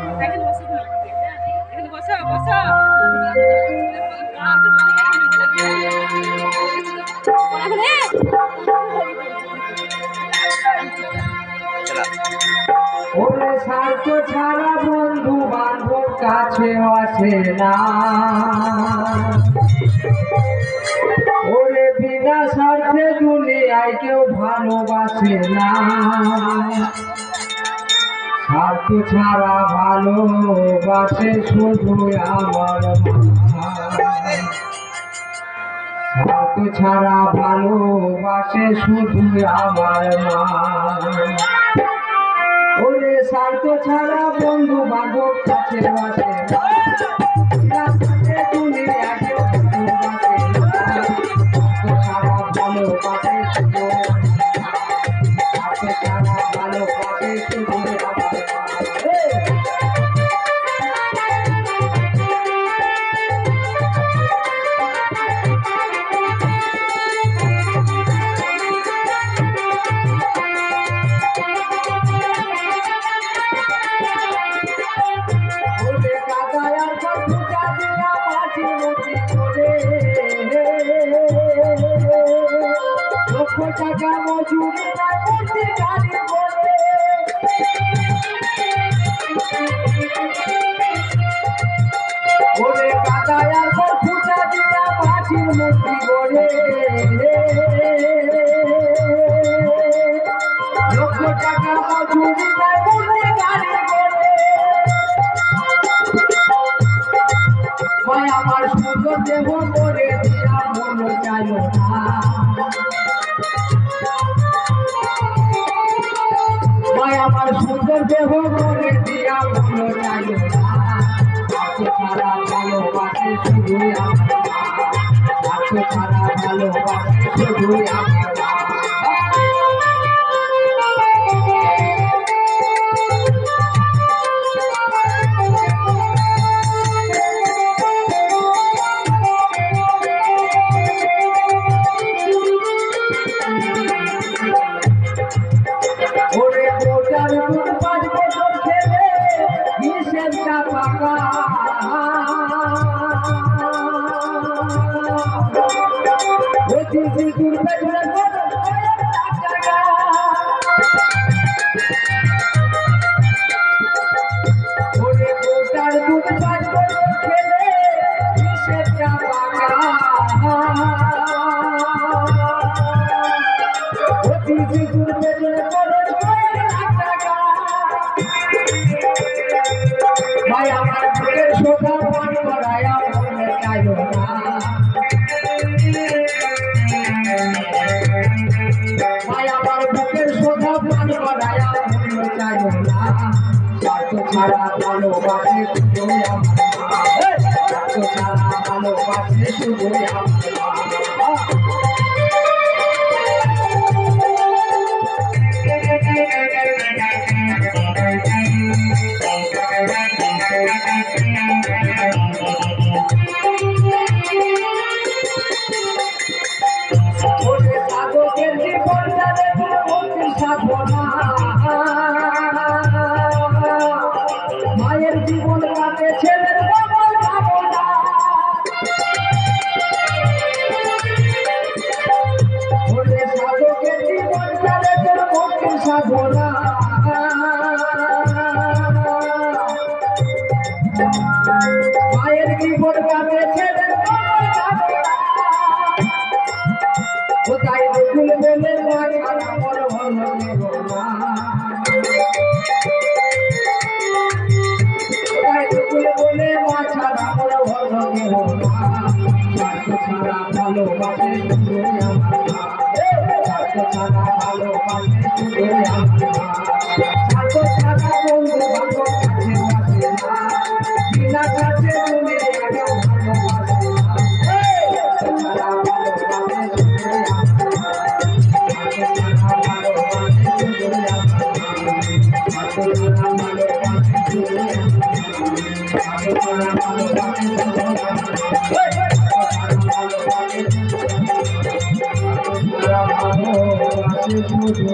এখানে বসো, এখানে বসো বসো। ওরে স্বার্থ ছাড়া বন্ধু বান্ধব কাছে আসে না, ওরে বিনা স্বার্থে দুনিয়ায় কেউ ভালোবাসে না। স্বার্থ ছাড়া ভালোবাসে শুধু আমার মা, স্বার্থ ছাড়া ভালোবাসে শুধু আমার মা। ওরে স্বার্থ ছাড়া বন্ধু বান্ধব কাছে আসে না, দুনিয়ায় কেউ ভালোবাসে না। স্বার্থ ছাড়া ভালোবাসে শুধু, স্বার্থ ছাড়া ভালোবাসে শুধু আমার মা। টাকা মজুরি না করতে গাড়ি বলে, ওরে কাদায় আর ঘর ফুটা দিয়া মাটির মূর্তি গড়ে, লক্ষ টাকা মজুরি না করতে গাড়ি বলে। ভাই আমার সুন্দর দেহ করে দিয়া মন চাইল না, আমার সুন্দর দেহ মনে দিয়া মন চাইল না। স্বার্থ ছাড়া ভালোবাসে শুধু আমার মা, স্বার্থ ছাড়া ভালোবাসে শুধু আমার মা। ওরে বোটার গুণ 5 বছর খেলে হিসেবটা পাকা, অতিথি দুর্বে ধরে টাকা। ওরে বোটার গুণ 5 বছর খেলে হিসেবটা পাকা, অতিথি দুর্বে ধরে ভাই আমার বুকের শোভা পান করায়া মনে চাইল না। ভাই আমার বুকের শোভা পান করায়া মনে চাইল না। স্বার্থ ছাড়া ভালোবাসে শুধু আমার মা, স্বার্থ ছাড়া ভালোবাসে শুধু আমার মা। সাধকের জীবনটা দেখুন ভক্তি সাধনা, মায়ের জীবন কাটে ছেলের বাবার ভাবনা। সাধকের জীবনটা দেখুন ভক্তি সাধনা, মায়ের জীবন কাটে ছেলের বাবার ভাবনা। কোথায় দেখুন বলে মা ছাড়া মর হলো না, কোথায় দেখুন বলে মা ছাড়া মর হলো না। স্বার্থ ছাড়া ভালোবাসে শুধু আমার মা, স্বার্থ ছাড়া ভালোবাসে শুধু আমার মা। স্বার্থ ছাড়া বন্ধু বান্ধব কাছে আসে না, বিনা স্বার্থে দুনিয়া কেউ ভালোবাসে না। স্বার্থ ছাড়া ভালোবাসে শুধু আমার মা, শুধু